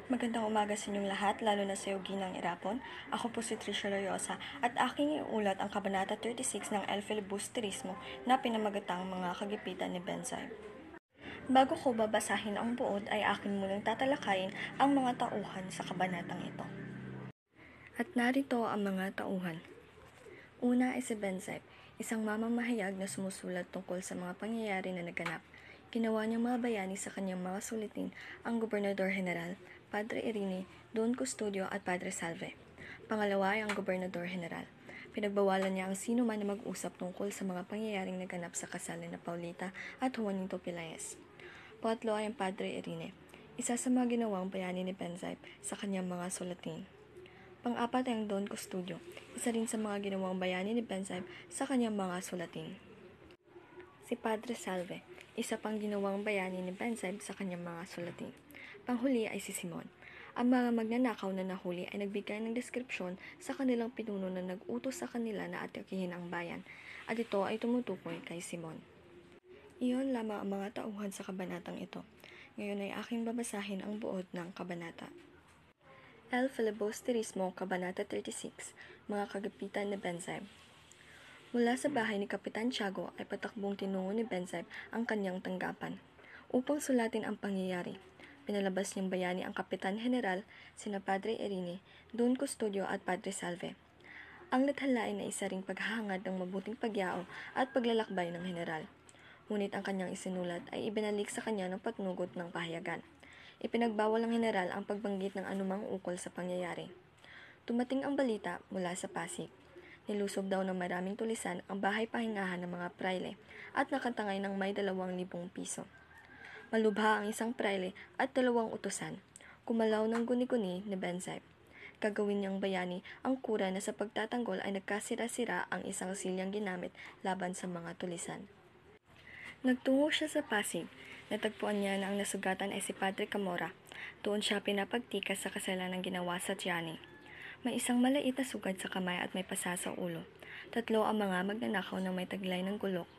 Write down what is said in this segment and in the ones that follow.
Magandang umaga sa inyong lahat, lalo na sa Ginang Irapon. Ako po si Tricia Loyosa at aking iulat ang Kabanata 36 ng El Filibusterismo na pinamagatang mga kagipitan ni Benzaib. Bago ko babasahin ang buod ay akin munang tatalakayin ang mga tauhan sa kabanatang ito. At narito ang mga tauhan. Una ay si Benzaib, isang mamamahayag na sumusulat tungkol sa mga pangyayari na naganap. Ginawa niyang mga bayani sa kanyang mga sulitin ang Gobernador General, Padre Irene, Don Custodio at Padre Salve. Pangalawa ay ang Gobernador General. Pinagbawalan niya ang sino man na mag-usap tungkol sa mga pangyayaring naganap sa kasal ni Paulita at Juanito Pilaes. Pangatlo ay ang Padre Irene, isa sa mga ginawang bayani ni Benzaib sa kanyang mga sulatin. Pang-apat ay ang Don Custodio, isa rin sa mga ginawang bayani ni Benzaib sa kanyang mga sulatin. Si Padre Salve, isa pang ginawang bayani ni Benzaib sa kanyang mga sulatin. Panghuli ay si Simon. Ang mga magnanakaw na nahuli ay nagbigay ng deskripsyon sa kanilang pinuno na nag-utos sa kanila na atakihin ang bayan, at ito ay tumutukoy kay Simon. Iyon lamang ang mga tauhan sa kabanatang ito. Ngayon ay aking babasahin ang buod ng kabanata. El Filibusterismo, Kabanata 36, mga kagipitan ni Benzaib. Mula sa bahay ni Kapitan Tiago ay patakbong tinungo ni Benzaib ang kanyang tanggapan. Upang sulatin ang pangyayari, pinalabas niyang bayani ang Kapitan General, sina Padre Irene, Don Custodio at Padre Salve. Ang nathalain ay isa ring paghahangad ng mabuting pagyao at paglalakbay ng general. Ngunit ang kanyang isinulat ay ibinalik sa kanya ng patnugot ng pahayagan. Ipinagbawal ng general ang pagbanggit ng anumang ukol sa pangyayari. Tumating ang balita mula sa Pasig. Nilusob daw ng maraming tulisan ang bahay pahingahan ng mga praile at nakatangay ng may 2,000 piso. Malubha ang isang praile at 2 utusan. Kumalaw ng guni-guni ni Benzaib. Gagawin niyang bayani ang kura na sa pagtatanggol ay nagkasira-sira ang isang silyang ginamit laban sa mga tulisan. Nagtungo siya sa Pasig. Natagpuan niya na ang nasugatan ay si Padre Camora. Doon siya pinapagtikas sa kasalanang ginawa sa Tiani. May isang maliit na sugat sa kamay at may pasa sa ulo. 3 ang mga magnanakaw na may taglay ng gulok.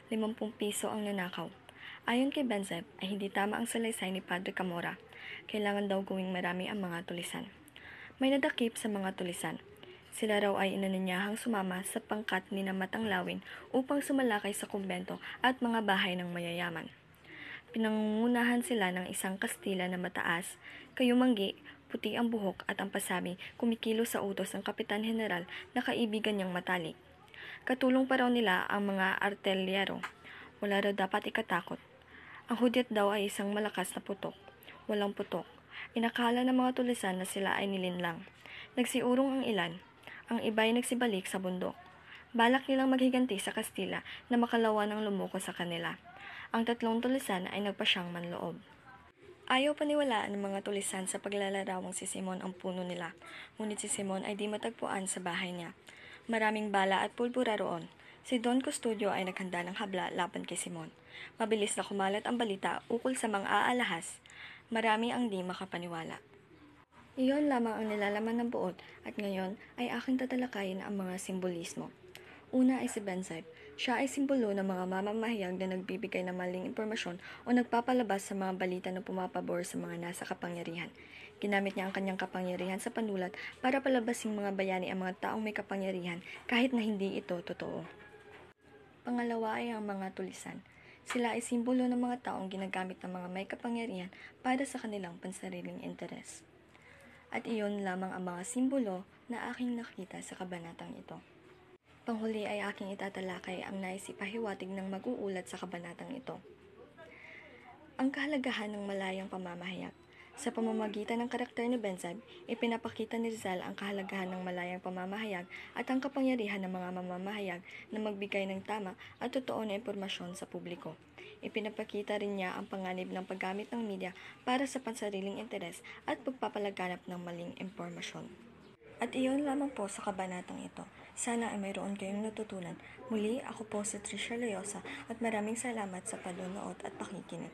50 piso ang nanakaw. Ayon kay Benzaib ay hindi tama ang salaysay ni Padre Camora. Kailangan daw gawing marami ang mga tulisan. May nadakip sa mga tulisan. Sila raw ay inananyahang sumama sa pangkat ni na Matanglawin upang sumalakay sa kumbento at mga bahay ng mayayaman. Pinangungunahan sila ng isang Kastila na mataas, kayumanggi, puti ang buhok at ang pasabi kumikilo sa utos ng Kapitan General na kaibigan niyang matalik. Katulong pa raw nila ang mga artelyero. Wala raw dapat ikatakot. Ang hudyat daw ay isang malakas na putok. Walang putok. Inakala ng mga tulisan na sila ay nilinlang. Nagsiurong ang ilan. Ang iba'y nagsibalik sa bundok. Balak nilang maghiganti sa Kastila na makalawa ng lumuko sa kanila. Ang 3 tulisan ay nagpasyang manloob. Ayaw paniwalaan ng mga tulisan sa paglalarawang si Simon ang puno nila, ngunit si Simon ay di matagpuan sa bahay niya. Maraming bala at pulbura roon. Si Don Custodio ay naghanda ng habla laban kay Simon. Mabilis na kumalat ang balita ukol sa mga aalahas. Marami ang di makapaniwala. Iyon lamang ang nilalaman ng buod at ngayon ay aking tatalakayin ang mga simbolismo. Una ay si Benzaib. Siya ay simbolo ng mga mamamahayag na nagbibigay ng maling impormasyon o nagpapalabas sa mga balita na pumapabor sa mga nasa kapangyarihan. Ginamit niya ang kanyang kapangyarihan sa panulat para palabasing mga bayani ang mga taong may kapangyarihan kahit na hindi ito totoo. Pangalawa ay ang mga tulisan. Sila ay simbolo ng mga taong ginagamit ng mga may kapangyarihan para sa kanilang pansariling interes. At iyon lamang ang mga simbolo na aking nakita sa kabanatang ito. Panghuli ay aking itatalakay ang nais ipahiwatig ng mag-uulat sa kabanatang ito. Ang kahalagahan ng malayang pamamahayag. Sa pamamagitan ng karakter ni Benzaib, ipinapakita ni Rizal ang kahalagahan ng malayang pamamahayag at ang kapangyarihan ng mga mamamahayag na magbigay ng tama at totoo na impormasyon sa publiko. Ipinapakita rin niya ang panganib ng paggamit ng media para sa pansariling interes at pagpapalaganap ng maling impormasyon. At iyon lamang po sa kabanatang ito. Sana ay mayroon kayong natutunan. Muli, ako po si Tricia Loyosa at maraming salamat sa panonood at pakikinig.